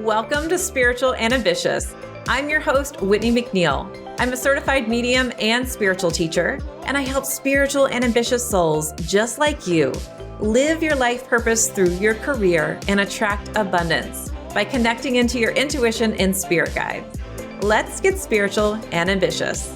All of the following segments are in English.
Welcome to Spiritual and Ambitious. I'm your host, Whitney McNeil. I'm a certified medium and spiritual teacher, and I help spiritual and ambitious souls just like you live your life purpose through your career and attract abundance by connecting into your intuition and spirit guides. Let's get spiritual and ambitious.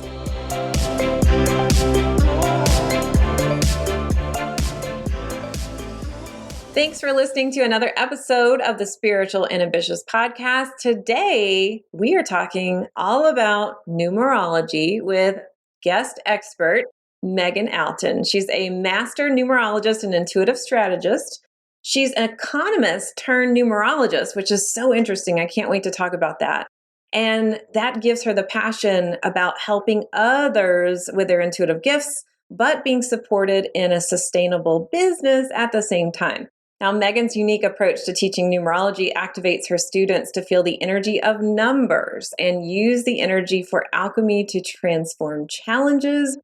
Thanks for listening to another episode of the Spiritual and Ambitious podcast. Today, we are talking all about numerology with guest expert Meaghan Alton. She's a master numerologist and intuitive strategist. She's an economist turned numerologist, which is so interesting. I can't wait to talk about that. And that gives her the passion about helping others with their intuitive gifts, but being supported in a sustainable business at the same time. Now, Meaghan's unique approach to teaching numerology activates her students to feel the energy of numbers and use the energy for alchemy to transform challenges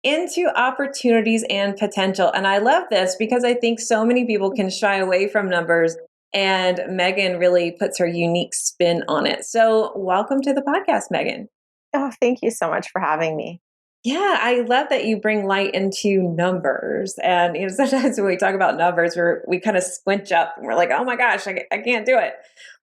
into opportunities and potential. And I love this because I think so many people can shy away from numbers, and Meaghan really puts her unique spin on it. So welcome to the podcast, Meaghan. Oh, thank you so much for having me. Yeah, I love that you bring light into numbers. And sometimes when we talk about numbers, we kind of squinch up and we're like, oh my gosh, I can't do it.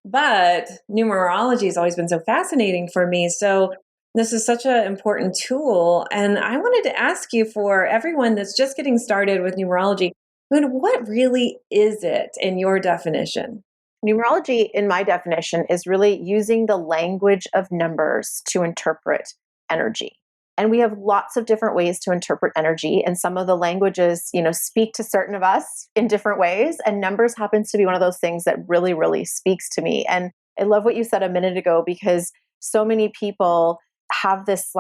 But numerology has always been so fascinating for me. So this is such an important tool. And I wanted to ask you, for everyone that's just getting started with numerology, what really is it in your definition? Numerology, in my definition, is really using the language of numbers to interpret energy. And we have lots of different ways to interpret energy. And some of the languages, speak to certain of us in different ways. And numbers happens to be one of those things that really, really speaks to me. And I love what you said a minute ago, because so many people have this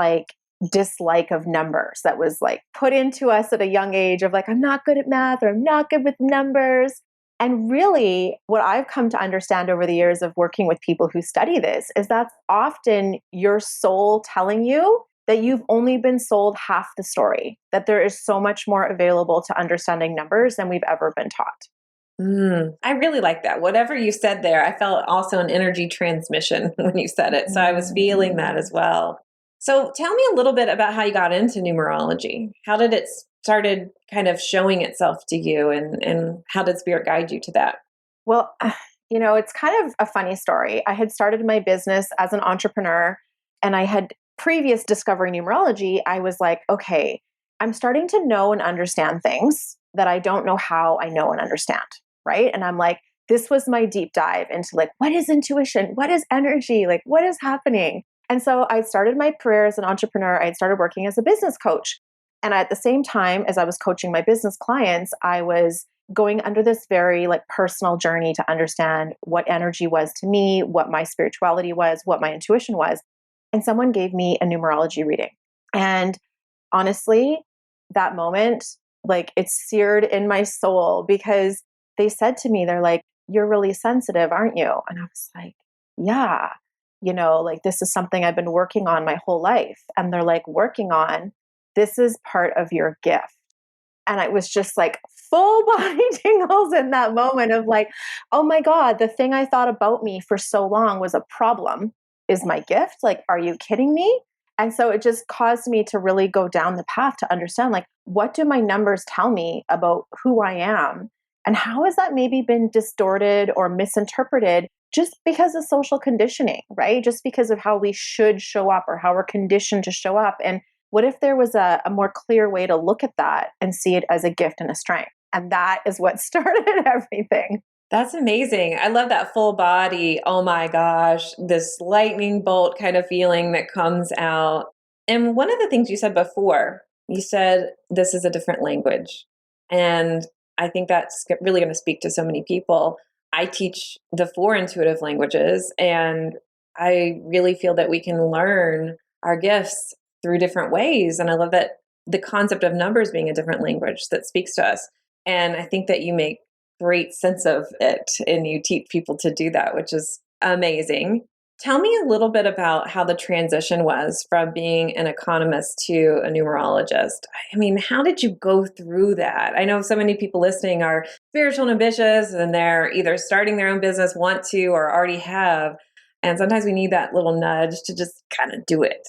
dislike of numbers that was put into us at a young age of I'm not good at math, or I'm not good with numbers. And really, what I've come to understand over the years of working with people who study this is that's often your soul telling you that you've only been sold half the story, that there is so much more available to understanding numbers than we've ever been taught. I really like that. Whatever you said there, I felt also an energy transmission when you said it. So I was feeling that as well. So tell me a little bit about how you got into numerology. How did it started kind of showing itself to you, and how did spirit guide you to that? Well, it's kind of a funny story. I had started my business as an entrepreneur, and I had previous discovering numerology, I was like, okay, I'm starting to know and understand things that I don't know how I know and understand, right? And I'm like, this was my deep dive into what is intuition? What is energy? What is happening? And so I started my career as an entrepreneur. I started working as a business coach. And at the same time as I was coaching my business clients, I was going under this very personal journey to understand what energy was to me, what my spirituality was, what my intuition was. And someone gave me a numerology reading. And honestly, that moment, it's seared in my soul, because they said to me, they're like, you're really sensitive, aren't you? And I was like, yeah, this is something I've been working on my whole life. And they're like, working on, this is part of your gift. And it was just full body tingles in that moment of oh my God, the thing I thought about me for so long was a problem is my gift. Are you kidding me? And so it just caused me to really go down the path to understand, what do my numbers tell me about who I am? And how has that maybe been distorted or misinterpreted just because of social conditioning, right? Just because of how we should show up or how we're conditioned to show up. And what if there was a more clear way to look at that and see it as a gift and a strength? And that is what started everything. That's amazing. I love that full body. Oh my gosh, this lightning bolt kind of feeling that comes out. And one of the things you said before, you said this is a different language. And I think that's really going to speak to so many people. I teach the 4 intuitive languages, and I really feel that we can learn our gifts through different ways. And I love that the concept of numbers being a different language that speaks to us. And I think that you make great sense of it, and you teach people to do that, which is amazing. Tell me a little bit about how the transition was from being an economist to a numerologist. I mean, how did you go through that? I know so many people listening are spiritual and ambitious, and they're either starting their own business, want to, or already have. And sometimes we need that little nudge to just kind of do it.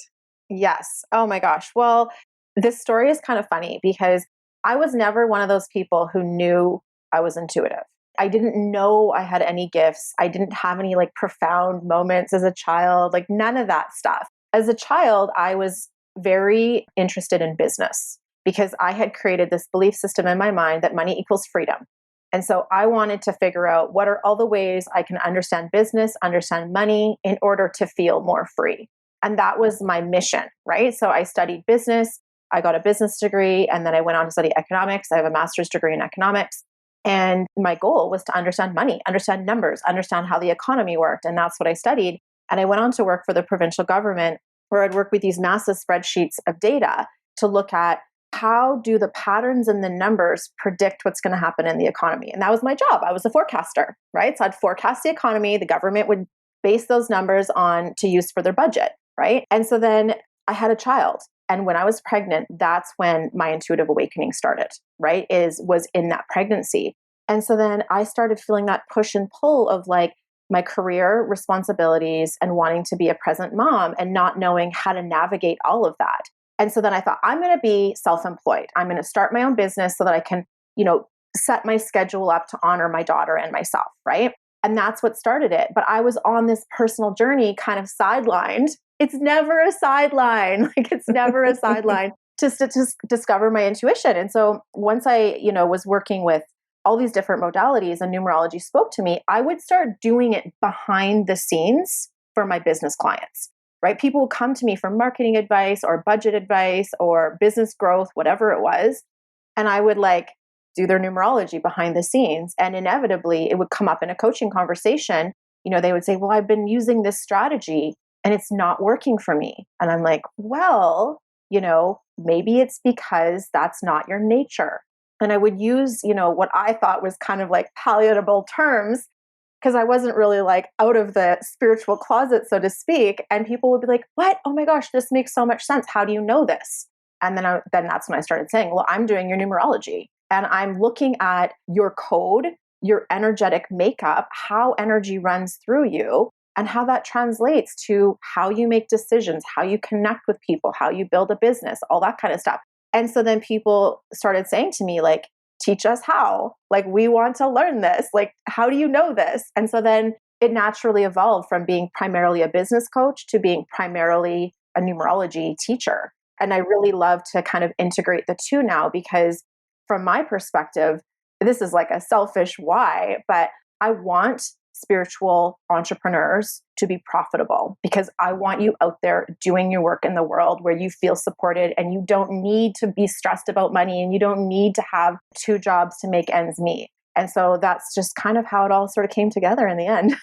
Yes. Oh my gosh. Well, this story is kind of funny because I was never one of those people who knew I was intuitive. I didn't know I had any gifts. I didn't have any like profound moments as a child, like none of that stuff. As a child, I was very interested in business because I had created this belief system in my mind that money equals freedom. And so I wanted to figure out what are all the ways I can understand business, understand money in order to feel more free. And that was my mission, right? So I studied business. I got a business degree and then I went on to study economics. I have a master's degree in economics. And my goal was to understand money, understand numbers, understand how the economy worked. And that's what I studied. And I went on to work for the provincial government where I'd work with these massive spreadsheets of data to look at how do the patterns in the numbers predict what's going to happen in the economy. And that was my job. I was a forecaster, right? So I'd forecast the economy. The government would base those numbers on to use for their budget, right? And so then I had a child. And when I was pregnant, that's when my intuitive awakening started, right? Was in that pregnancy. And so then I started feeling that push and pull of like my career responsibilities and wanting to be a present mom and not knowing how to navigate all of that. And so then I thought, I'm going to be self-employed. I'm going to start my own business so that I can, set my schedule up to honor my daughter and myself, right? And that's what started it. But I was on this personal journey kind of sidelined. It's never a sideline. Like it's never a sideline to discover my intuition. And so once I, was working with all these different modalities and numerology spoke to me, I would start doing it behind the scenes for my business clients, right? People would come to me for marketing advice or budget advice or business growth, whatever it was. And I would like do their numerology behind the scenes. And inevitably it would come up in a coaching conversation. They would say, well, I've been using this strategy and it's not working for me. And I'm like, well, maybe it's because that's not your nature. And I would use, what I thought was kind of like palatable terms because I wasn't really like out of the spiritual closet, so to speak. And people would be like, what? Oh my gosh, this makes so much sense. How do you know this? And then that's when I started saying, well, I'm doing your numerology and I'm looking at your code, your energetic makeup, how energy runs through you, and how that translates to how you make decisions, how you connect with people, how you build a business, all that kind of stuff. And so then people started saying to me, like, teach us how. Like, we want to learn this. Like, how do you know this? And so then it naturally evolved from being primarily a business coach to being primarily a numerology teacher. And I really love to kind of integrate the two now because from my perspective, this is like a selfish why, but I want spiritual entrepreneurs to be profitable because I want you out there doing your work in the world where you feel supported and you don't need to be stressed about money and you don't need to have two jobs to make ends meet. And so that's just kind of how it all sort of came together in the end.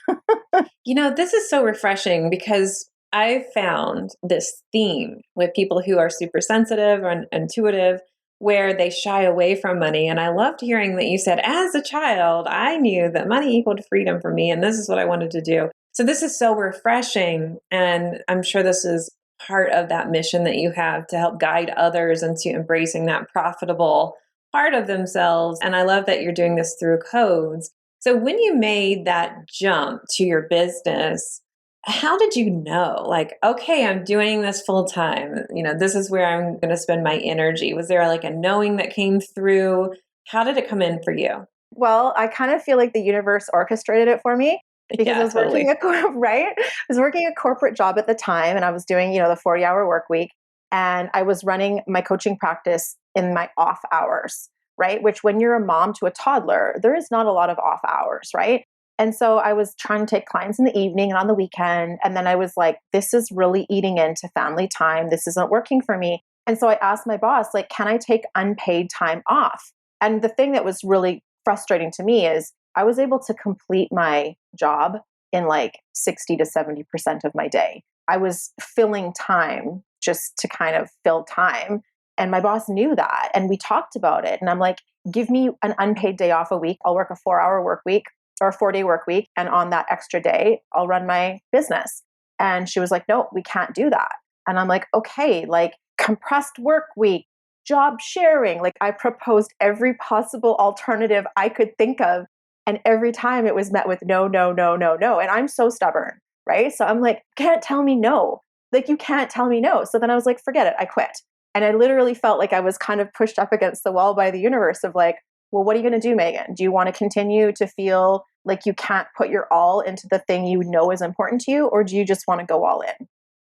This is so refreshing because I've found this theme with people who are super sensitive or intuitive where they shy away from money. And I loved hearing that you said, as a child, I knew that money equaled freedom for me, and this is what I wanted to do. So this is so refreshing. And I'm sure this is part of that mission that you have to help guide others into embracing that profitable part of themselves. And I love that you're doing this through codes. So when you made that jump to your business, how did you know, like, okay, I'm doing this full time, this is where I'm going to spend my energy? Was there like a knowing that came through? How did it come in for you? Well, I kind of feel like the universe orchestrated it for me because Yeah, I was totally. right? I was working a corporate job at the time and I was doing, the 40-hour work week and I was running my coaching practice in my off hours, right? Which when you're a mom to a toddler, there is not a lot of off hours, right? And so I was trying to take clients in the evening and on the weekend. And then I was like, this is really eating into family time. This isn't working for me. And so I asked my boss, like, can I take unpaid time off? And the thing that was really frustrating to me is I was able to complete my job in like 60 to 70% of my day. I was filling time just to kind of fill time. And my boss knew that. And we talked about it. And I'm like, give me an unpaid day off a week. I'll work a 4-hour work week or a 4-day work week. And on that extra day, I'll run my business. And she was like, no, we can't do that. And I'm like, okay, like compressed work week, job sharing. Like I proposed every possible alternative I could think of. And every time it was met with no, no, no, no, no. And I'm so stubborn, right? So I'm like, can't tell me no. Like you can't tell me no. So then I was like, forget it. I quit. And I literally felt like I was kind of pushed up against the wall by the universe of like, well, what are you going to do, Meaghan? Do you want to continue to feel like you can't put your all into the thing you know is important to you? Or do you just want to go all in?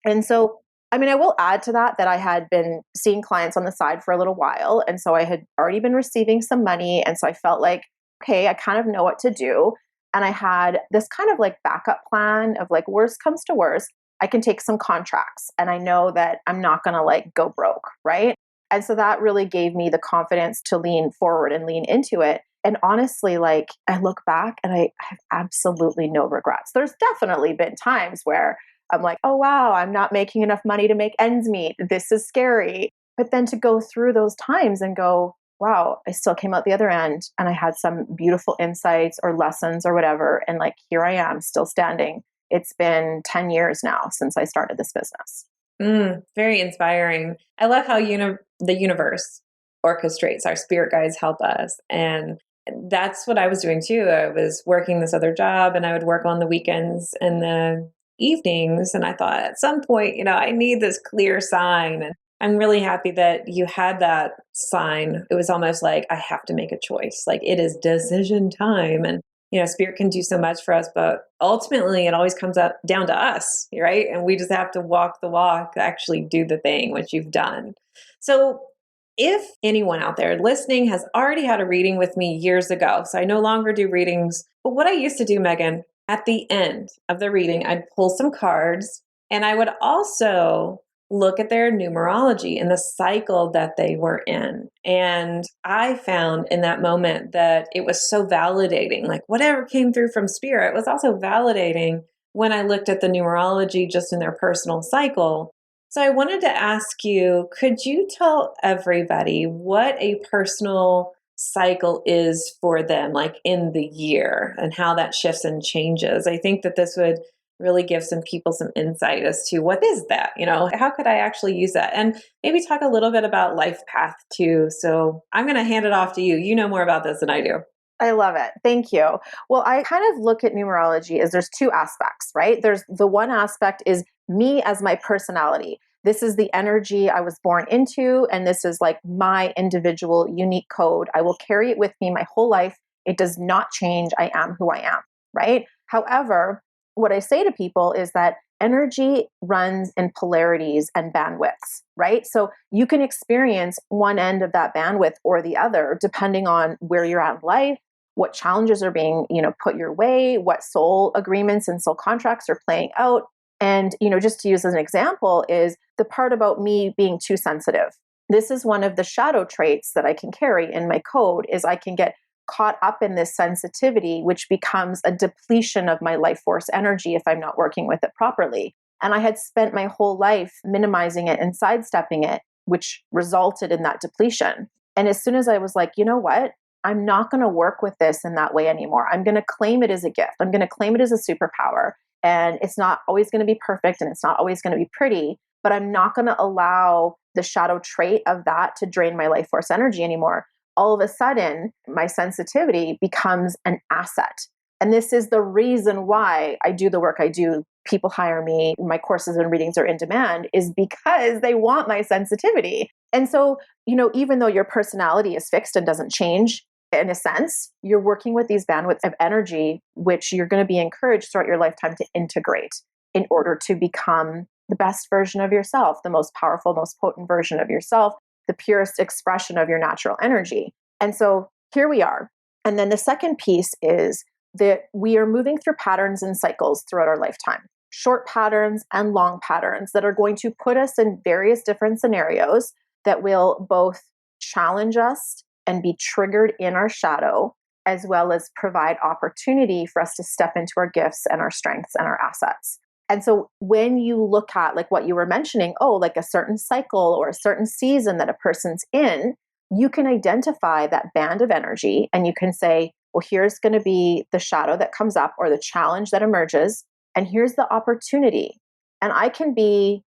And so, I mean, I will add to that I had been seeing clients on the side for a little while. And so I had already been receiving some money. And so I felt like, okay, I kind of know what to do. And I had this kind of like backup plan of like, worst comes to worst, I can take some contracts and I know that I'm not going to like go broke, right? And so that really gave me the confidence to lean forward and lean into it. And honestly, like I look back and I have absolutely no regrets. There's definitely been times where I'm like, oh, wow, I'm not making enough money to make ends meet. This is scary. But then to go through those times and go, wow, I still came out the other end and I had some beautiful insights or lessons or whatever. And like, here I am still standing. It's been 10 years now since I started this business. Very inspiring. I love how the universe orchestrates. Our spirit guides help us. And that's what I was doing too. I was working this other job and I would work on the weekends and the evenings. And I thought at some point, I need this clear sign. And I'm really happy that you had that sign. It was almost like I have to make a choice. Like it is decision time. And spirit can do so much for us, but ultimately it always comes up down to us, right? And we just have to walk the walk, actually do the thing, which you've done. So if anyone out there listening has already had a reading with me years ago, so I no longer do readings, but what I used to do, Meaghan, at the end of the reading, I'd pull some cards and I would also look at their numerology and the cycle that they were in. And I found in that moment that it was so validating, like whatever came through from spirit was also validating when I looked at the numerology just in their personal cycle. So I wanted to ask you, could you tell everybody what a personal cycle is for them, like in the year, and how that shifts and changes? I think that this would really give some people some insight as to what is that, how could I actually use that? And maybe talk a little bit about life path too. So I'm going to hand it off to you. You know more about this than I do. I love it. Thank you. Well, I kind of look at numerology as there's two aspects, right? There's the one aspect is me as my personality. This is the energy I was born into, and this is like my individual unique code. I will carry it with me my whole life. It does not change. I am who I am, right? However, what I say to people is that energy runs in polarities and bandwidths, right? So you can experience one end of that bandwidth or the other, depending on where you're at in life, what challenges are being, put your way, what soul agreements and soul contracts are playing out. And, just to use as an example is the part about me being too sensitive. This is one of the shadow traits that I can carry in my code is I can get caught up in this sensitivity, which becomes a depletion of my life force energy if I'm not working with it properly. And I had spent my whole life minimizing it and sidestepping it, which resulted in that depletion. And as soon as I was like, you know what? I'm not going to work with this in that way anymore. I'm going to claim it as a gift. I'm going to claim it as a superpower. And it's not always going to be perfect and it's not always going to be pretty, but I'm not going to allow the shadow trait of that to drain my life force energy anymore. All of a sudden, my sensitivity becomes an asset. And this is the reason why I do the work I do. People hire me, my courses and readings are in demand, is because they want my sensitivity. And so, even though your personality is fixed and doesn't change, in a sense, you're working with these bandwidths of energy, which you're going to be encouraged throughout your lifetime to integrate in order to become the best version of yourself, the most powerful, most potent version of yourself, the purest expression of your natural energy. And so here we are. And then the second piece is that we are moving through patterns and cycles throughout our lifetime, short patterns and long patterns that are going to put us in various different scenarios that will both challenge us and be triggered in our shadow, as well as provide opportunity for us to step into our gifts and our strengths and our assets. And so when you look at like what you were mentioning, like a certain cycle or a certain season that a person's in, you can identify that band of energy and you can say, well, here's going to be the shadow that comes up or the challenge that emerges. And here's the opportunity And I can be,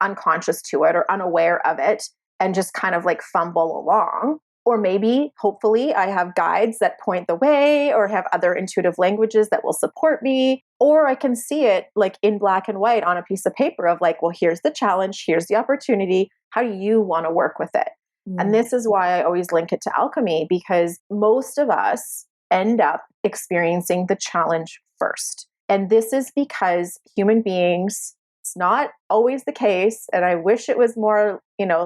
unconscious to it or unaware of it and just kind of like fumble along. Or maybe, hopefully, I have guides that point the way or have other intuitive languages that will support me. Or I can see it like in black and white on a piece of paper of like, well, here's the challenge, here's the opportunity. How do you want to work with it? And this is why I always link it to alchemy, because most of us end up experiencing the challenge first. And this is because human beings, it's not always the case, and I wish it was more,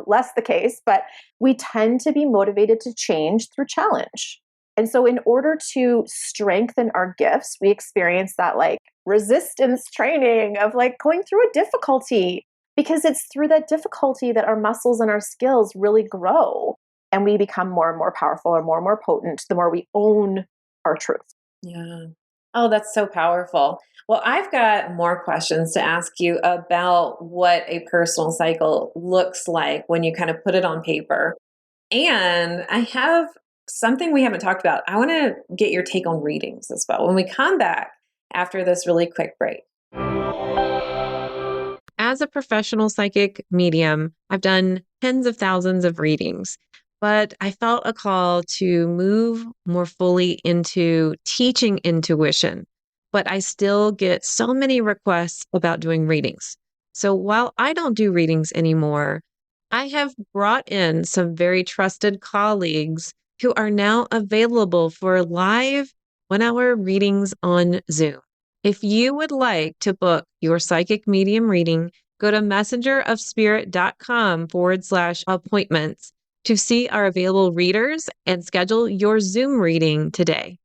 less the case, but we tend to be motivated to change through challenge. And so in order to strengthen our gifts, we experience that like resistance training of like going through a difficulty, because it's through that difficulty that our muscles and our skills really grow and we become more and more powerful and more potent the more we own our truth. Yeah. Oh, that's so powerful. Well, I've got more questions to ask you about what a personal cycle looks like when you kind of put it on paper. And I have something we haven't talked about. I want to get your take on readings as well when we come back after this really quick break. As a professional psychic medium, I've done tens of thousands of readings, but I felt a call to move more fully into teaching intuition. But I still get so many requests about doing readings. So while I don't do readings anymore, I have brought in some very trusted colleagues who are now available for live 1 hour readings on Zoom. If you would like to book your psychic medium reading, go to messengerofspirit.com/appointments to see our available readers and schedule your Zoom reading today.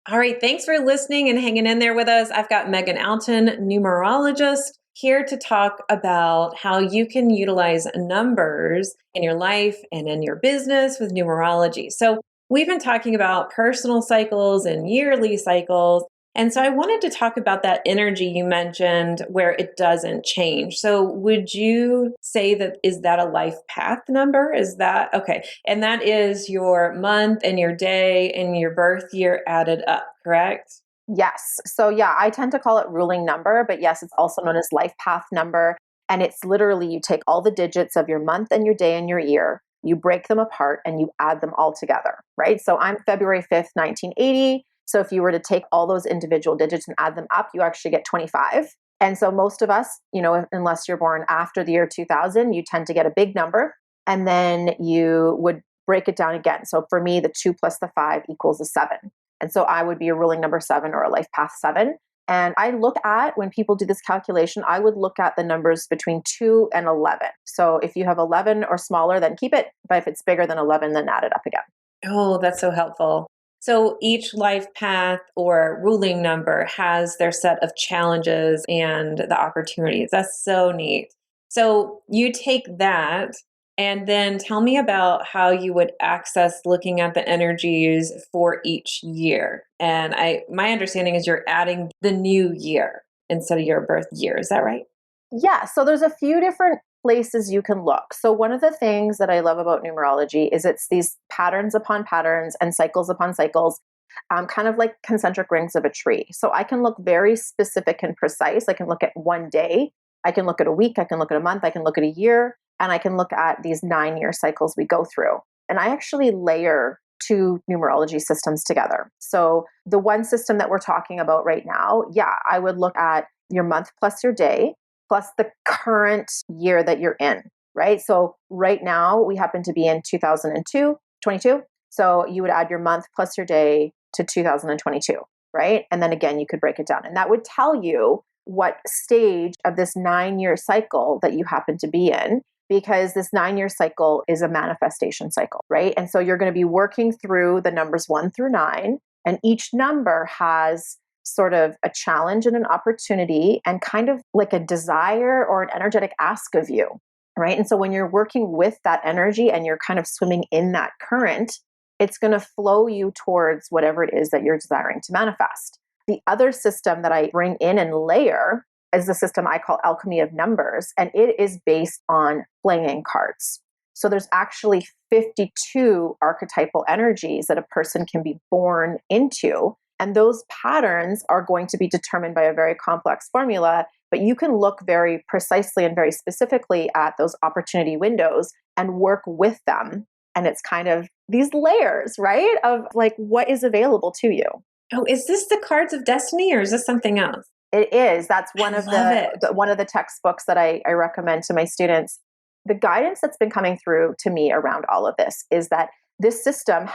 All right, thanks for listening and hanging in there with us. I've got Meaghan Alton, numerologist, here to talk about how you can utilize numbers in your life and in your business with numerology. So we've been talking about personal cycles and yearly cycles. And so I wanted to talk about that energy you mentioned where it doesn't change. So would you say is that a life path number? Is that okay? And that is your month and your day and your birth year added up, correct? Yes. So yeah, I tend to call it ruling number, but yes, it's also known as life path number. And it's literally you take all the digits of your month and your day and your year, you break them apart and you add them all together, right? So I'm February 5th, 1980. So if you were to take all those individual digits and add them up, you actually get 25. And so most of us, unless you're born after the year 2000, you tend to get a big number. And then you would break it down again. So for me, the 2 plus the 5 equals a 7. And so I would be a ruling number 7 or a life path 7. And I look at, when people do this calculation, I would look at the numbers between 2 and 11. So if you have 11 or smaller, then keep it. But if it's bigger than 11, then add it up again. Oh, that's so helpful. So each life path or ruling number has their set of challenges and the opportunities. That's so neat. So you take that and then tell me about how you would access looking at the energies for each year. And my understanding is you're adding the new year instead of your birth year. Is that right? Yeah. So there's a few different places you can look. So one of the things that I love about numerology is it's these patterns upon patterns and cycles upon cycles, kind of like concentric rings of a tree. So I can look very specific and precise. I can look at one day, I can look at a week, I can look at a month, I can look at a year, and I can look at these 9-year cycles we go through. And I actually layer 2 numerology systems together. So the one system that we're talking about right now, yeah, I would look at your month plus your day, plus the current year that you're in, right? So right now we happen to be in 2022. So you would add your month plus your day to 2022, right? And then again, you could break it down. And that would tell you what stage of this 9-year cycle that you happen to be in, because this 9-year cycle is a manifestation cycle, right? And so you're going to be working through the numbers 1 through 9, and each number has sort of a challenge and an opportunity and kind of like a desire or an energetic ask of you, right? And so when you're working with that energy and you're kind of swimming in that current, it's going to flow you towards whatever it is that you're desiring to manifest. The other system that I bring in and layer is the system I call alchemy of numbers, and it is based on playing cards. So there's actually 52 archetypal energies that a person can be born into. And those patterns are going to be determined by a very complex formula, but you can look very precisely and very specifically at those opportunity windows and work with them. And it's kind of these layers, right? Of like what is available to you. Oh, is this the cards of destiny or is this something else? It is. That's one I of love it. one of the textbooks that I recommend to my students. The guidance that's been coming through to me around all of this is that this system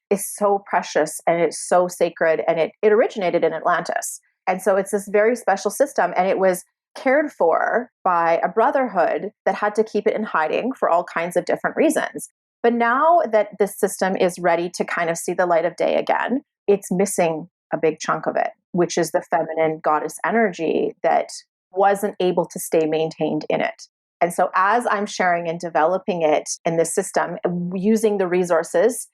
is so precious and it's so sacred, and it originated in Atlantis. And so it's this very special system, and it was cared for by a brotherhood that had to keep it in hiding for all kinds of different reasons. But now that this system is ready to kind of see the light of day again, it's missing a big chunk of it, which is the feminine goddess energy that wasn't able to stay maintained in it. And so as I'm sharing and developing it in this system, using the resources,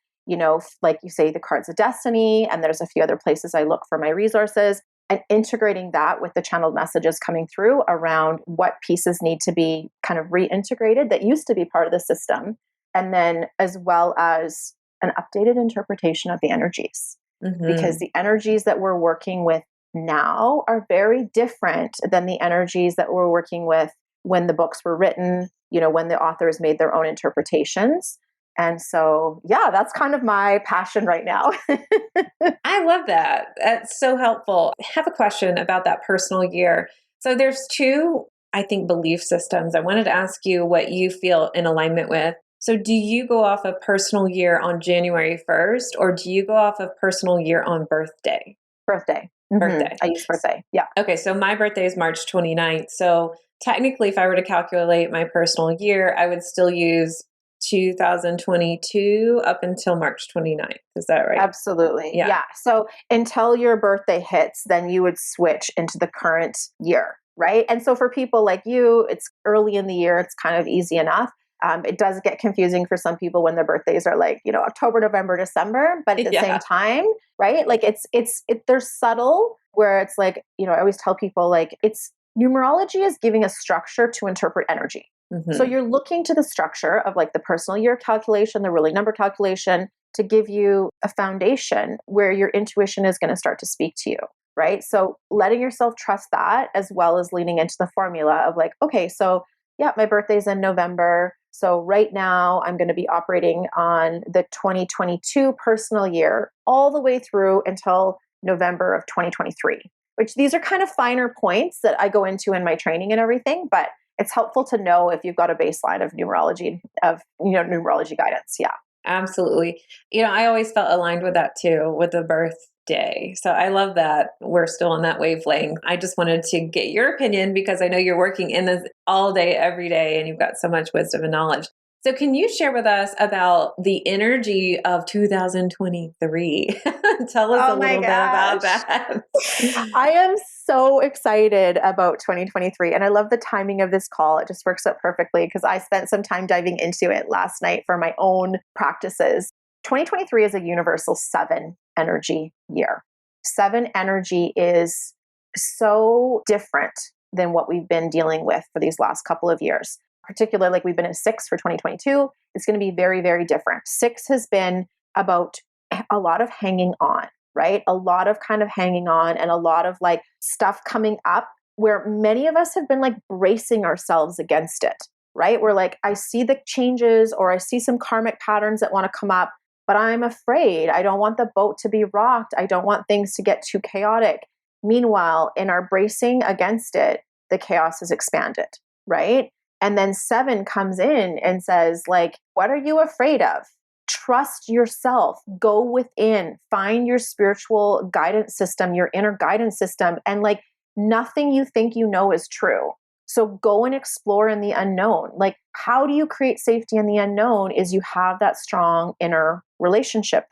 like you say, the cards of destiny, and there's a few other places I look for my resources, and integrating that with the channeled messages coming through around what pieces need to be kind of reintegrated that used to be part of the system. And then as well as an updated interpretation of the energies. Because the energies that we're working with now are very different than the energies that we're working with when the books were written, when the authors made their own interpretations. And so, yeah, that's kind of my passion right now. I love that. That's so helpful. I have a question about that personal year. So there's two, I think, belief systems. I wanted to ask you what you feel in alignment with. So do you go off of personal year on January 1st, or do you go off of personal year on birthday? Birthday. Birthday. I use birthday. Yeah. Okay. So my birthday is March 29th. So technically, if I were to calculate my personal year, I would still use 2022 up until March 29th. Is that right? Absolutely. Yeah. So until your birthday hits, then you would switch into the current year, right? And so for people like you, it's early in the year, it's kind of easy enough. It does get confusing for some people when their birthdays are like, October, November, December, but at the same time, right? Like they're subtle where it's like, I always tell people like numerology is giving a structure to interpret energy. So you're looking to the structure of like the personal year calculation, the ruling number calculation to give you a foundation where your intuition is going to start to speak to you, right? So letting yourself trust that as well as leaning into the formula of like, okay, so yeah, my birthday's in November. So right now I'm going to be operating on the 2022 personal year all the way through until November of 2023, which these are kind of finer points that I go into in my training and everything, but it's helpful to know if you've got a baseline of numerology, numerology guidance. Yeah. Absolutely. I always felt aligned with that too, with the birthday. So I love that we're still on that wavelength. I just wanted to get your opinion because I know you're working in this all day, every day, and you've got so much wisdom and knowledge. So can you share with us about the energy of 2023? Tell us a little bit about that. I am so excited about 2023. And I love the timing of this call. It just works out perfectly because I spent some time diving into it last night for my own practices. 2023 is a universal 7 energy year. 7 energy is so different than what we've been dealing with for these last couple of years. Particularly, like we've been at 6 for 2022, it's going to be very, very different. 6 has been about a lot of hanging on, right? A lot of kind of hanging on and a lot of like stuff coming up where many of us have been like bracing ourselves against it, right? We're like, I see the changes or I see some karmic patterns that want to come up, but I'm afraid. I don't want the boat to be rocked. I don't want things to get too chaotic. Meanwhile, in our bracing against it, the chaos has expanded, right? And then 7 comes in and says, like, what are you afraid of? Trust yourself, go within, find your spiritual guidance system, your inner guidance system. And like nothing you think you know is true. So go and explore in the unknown. Like, how do you create safety in the unknown is you have that strong inner relationship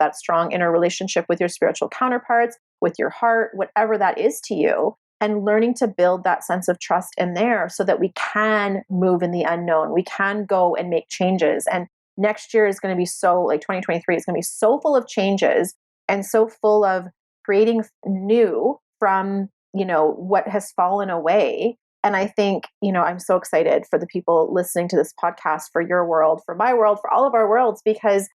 with your spiritual counterparts, with your heart, whatever that is to you. And learning to build that sense of trust in there so that we can move in the unknown. We can go and make changes. And next year is going to be 2023 is going to be so full of changes and so full of creating new from, what has fallen away. And I think, I'm so excited for the people listening to this podcast, for your world, for my world, for all of our worlds, because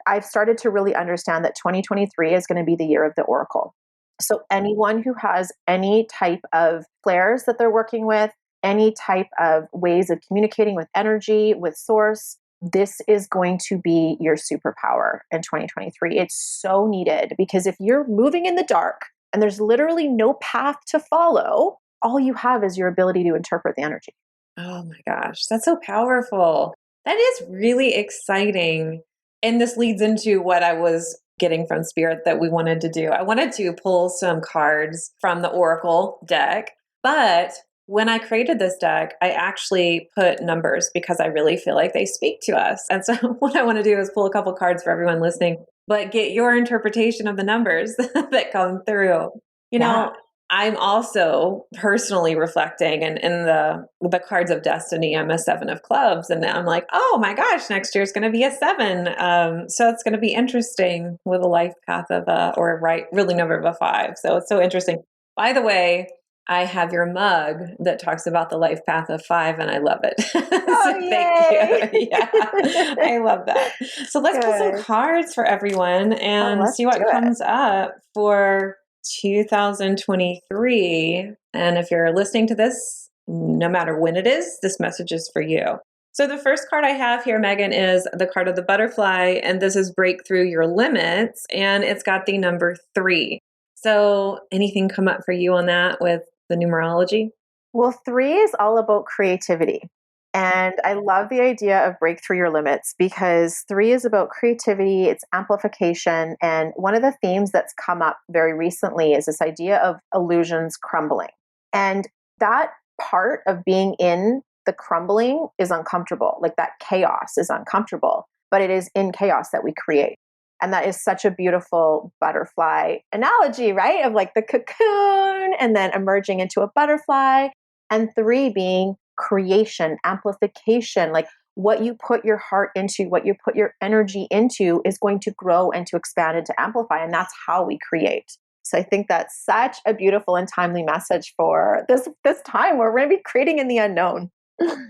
I've started to really understand that 2023 is going to be the year of the oracle. So anyone who has any type of flares that they're working with, any type of ways of communicating with energy, with source, this is going to be your superpower in 2023. It's so needed because if you're moving in the dark and there's literally no path to follow, all you have is your ability to interpret the energy. Oh my gosh, that's so powerful. That is really exciting. And this leads into what I was getting from Spirit that we wanted to do. I wanted to pull some cards from the Oracle deck, but when I created this deck, I actually put numbers because I really feel like they speak to us. And so what I want to do is pull a couple cards for everyone listening, but get your interpretation of the numbers that come through. You Yeah. know, I'm also personally reflecting and in the cards of destiny, I'm a 7 of clubs. And I'm like, oh my gosh, next year is going to be a 7. So it's going to be interesting with a life path of or right, really number of a 5. So it's so interesting. By the way, I have your mug that talks about the life path of 5 and I love it. Oh, So thank yay. you. Yeah, I love that. So let's pull some Good. cards for everyone Oh, and let's see do what it. comes up for 2023. And if you're listening to this, no matter when it is, this message is for you. So the first card I have here, Meaghan, is the card of the butterfly. And this is break through your limits. And it's got the number 3. So anything come up for you on that with the numerology? Well, 3 is all about creativity. And I love the idea of break through your limits because 3 is about creativity, it's amplification. And one of the themes that's come up very recently is this idea of illusions crumbling. And that part of being in the crumbling is uncomfortable. Like that chaos is uncomfortable, but it is in chaos that we create. And that is such a beautiful butterfly analogy, right? Of like the cocoon and then emerging into a butterfly. And 3 being creation, amplification, like what you put your heart into, what you put your energy into is going to grow and to expand and to amplify. And that's how we create. So I think that's such a beautiful and timely message for this time where we're going to be creating in the unknown.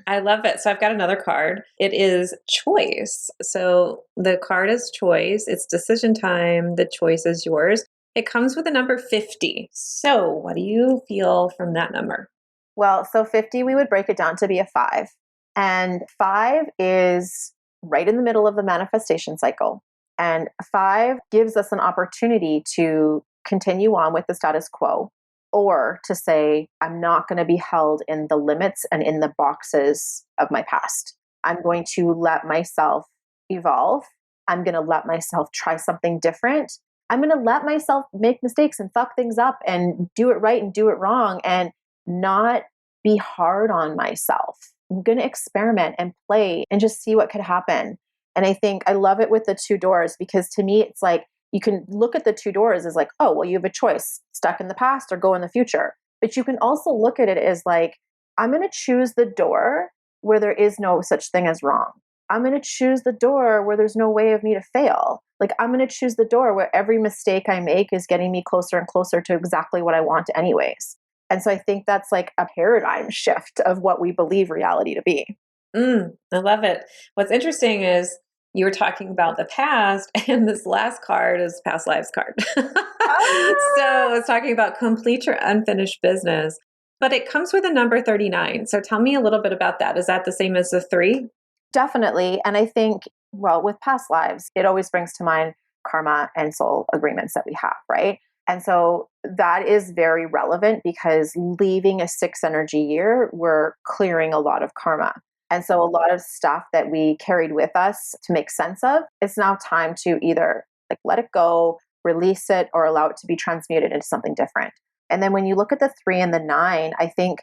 I love it. So I've got another card. It is choice. So the card is choice. It's decision time. The choice is yours. It comes with a number 50. So what do you feel from that number? Well, so 50, we would break it down to be a 5. And 5 is right in the middle of the manifestation cycle. And 5 gives us an opportunity to continue on with the status quo or to say, I'm not going to be held in the limits and in the boxes of my past. I'm going to let myself evolve. I'm going to let myself try something different. I'm going to let myself make mistakes and fuck things up and do it right and do it wrong and not be hard on myself. I'm going to experiment and play and just see what could happen. And I think I love it with the 2 doors because to me, it's like you can look at the 2 doors as like, oh, well, you have a choice, stuck in the past or go in the future. But you can also look at it as like, I'm going to choose the door where there is no such thing as wrong. I'm going to choose the door where there's no way of me to fail. Like I'm going to choose the door where every mistake I make is getting me closer and closer to exactly what I want anyways. And so I think that's like a paradigm shift of what we believe reality to be. I love it. What's interesting is you were talking about the past, and this last card is past lives card. So Ah! it's talking about complete your unfinished business, but it comes with a number 39. So tell me a little bit about that. Is that the same as the 3? Definitely. And I think, well, with past lives, it always brings to mind karma and soul agreements that we have, right? And so that is very relevant because leaving a 6 energy year, we're clearing a lot of karma. And so a lot of stuff that we carried with us to make sense of, it's now time to either like let it go, release it, or allow it to be transmuted into something different. And then when you look at the 3 and the 9, I think,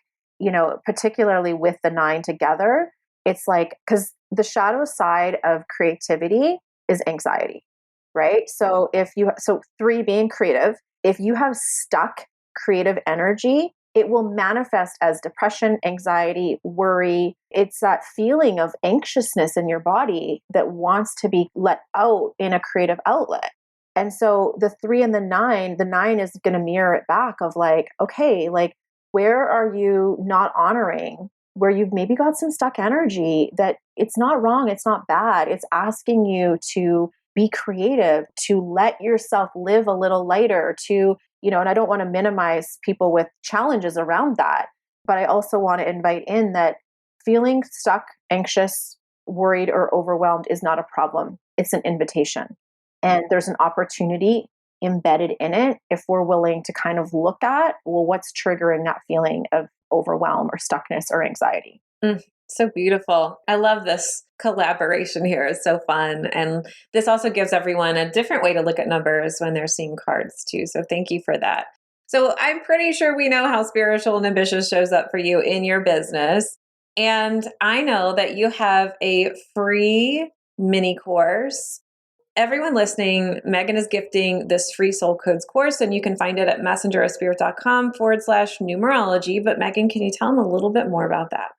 particularly with the 9 together, it's like, because the shadow side of creativity is anxiety, right? So 3 being creative, if you have stuck creative energy, it will manifest as depression, anxiety, worry. It's that feeling of anxiousness in your body that wants to be let out in a creative outlet. And so the 3 and the 9 is going to mirror it back of like, okay, like where are you not honoring where you've maybe got some stuck energy that it's not wrong, it's not bad. It's asking you to be creative, to let yourself live a little lighter, to, and I don't want to minimize people with challenges around that, but I also want to invite in that feeling stuck, anxious, worried, or overwhelmed is not a problem. It's an invitation. And there's an opportunity embedded in it if we're willing to kind of look at, well, what's triggering that feeling of overwhelm or stuckness or anxiety. So beautiful. I love this collaboration here. It's so fun. And this also gives everyone a different way to look at numbers when they're seeing cards too. So thank you for that. So I'm pretty sure we know how spiritual and ambitious shows up for you in your business. And I know that you have a free mini course. Everyone listening, Meaghan is gifting this free Soul Codes course, and you can find it at messengerofspirit.com/numerology. But Meaghan, can you tell them a little bit more about that?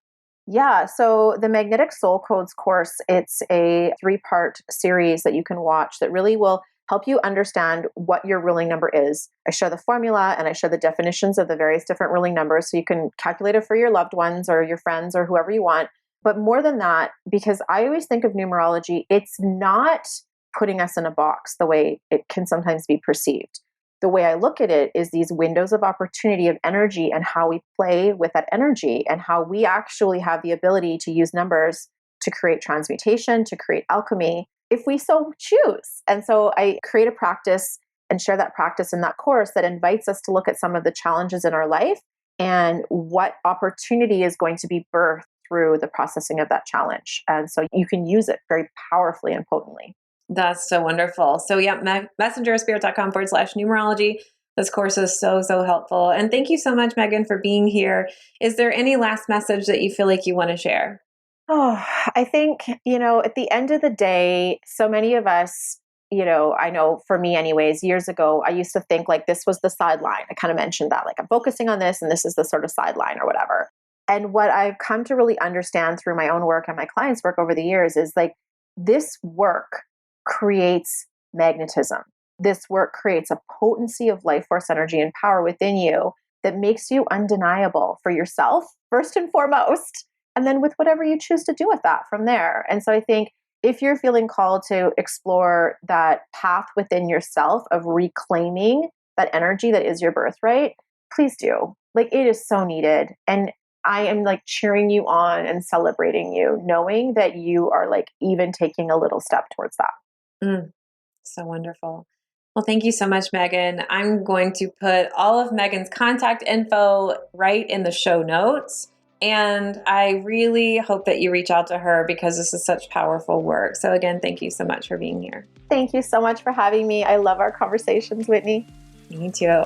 Yeah, so the Magnetic Soul Codes course, it's a 3-part series that you can watch that really will help you understand what your ruling number is. I share the formula and I share the definitions of the various different ruling numbers so you can calculate it for your loved ones or your friends or whoever you want. But more than that, because I always think of numerology, it's not putting us in a box the way it can sometimes be perceived. The way I look at it is these windows of opportunity of energy and how we play with that energy and how we actually have the ability to use numbers to create transmutation, to create alchemy, if we so choose. And so I create a practice and share that practice in that course that invites us to look at some of the challenges in our life and what opportunity is going to be birthed through the processing of that challenge. And so you can use it very powerfully and potently. That's so wonderful. So yeah, messengerofspirit.com/numerology. This course is so, so helpful. And thank you so much, Meaghan, for being here. Is there any last message that you feel like you want to share? Oh, I think, at the end of the day, so many of us, I know for me anyways, years ago, I used to think like this was the sideline. I kind of mentioned that, like I'm focusing on this and this is the sort of sideline or whatever. And what I've come to really understand through my own work and my clients' work over the years is like this work creates magnetism. This work creates a potency of life force energy and power within you that makes you undeniable for yourself, first and foremost, and then with whatever you choose to do with that from there. And so I think if you're feeling called to explore that path within yourself of reclaiming that energy that is your birthright, please do. Like it is so needed. And I am like cheering you on and celebrating you, knowing that you are like even taking a little step towards that. So wonderful. Well, thank you so much, Meaghan. I'm going to put all of Meaghan's contact info right in the show notes. And I really hope that you reach out to her because this is such powerful work. So again, thank you so much for being here. Thank you so much for having me. I love our conversations, Whitney. Me too.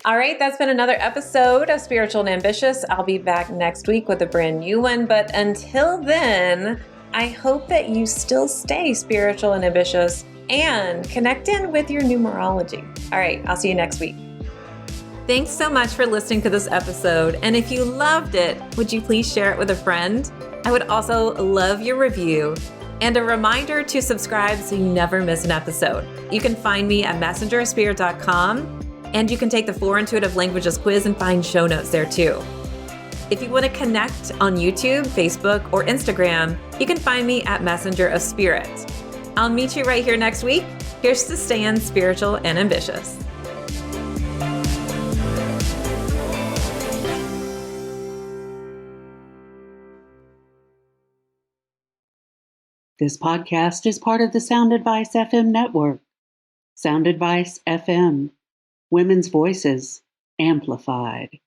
All right, that's been another episode of Spiritual and Ambitious. I'll be back next week with a brand new one. But until then, I hope that you still stay spiritual and ambitious and connect in with your numerology. All right, I'll see you next week. Thanks so much for listening to this episode. And if you loved it, would you please share it with a friend? I would also love your review and a reminder to subscribe so you never miss an episode. You can find me at messengerofspirit.com and you can take the 4 Intuitive Languages quiz and find show notes there too. If you want to connect on YouTube, Facebook, or Instagram, you can find me at Messenger of Spirit. I'll meet you right here next week. Here's to staying spiritual and ambitious. This podcast is part of the Sound Advice FM network. Sound Advice FM. Women's voices amplified.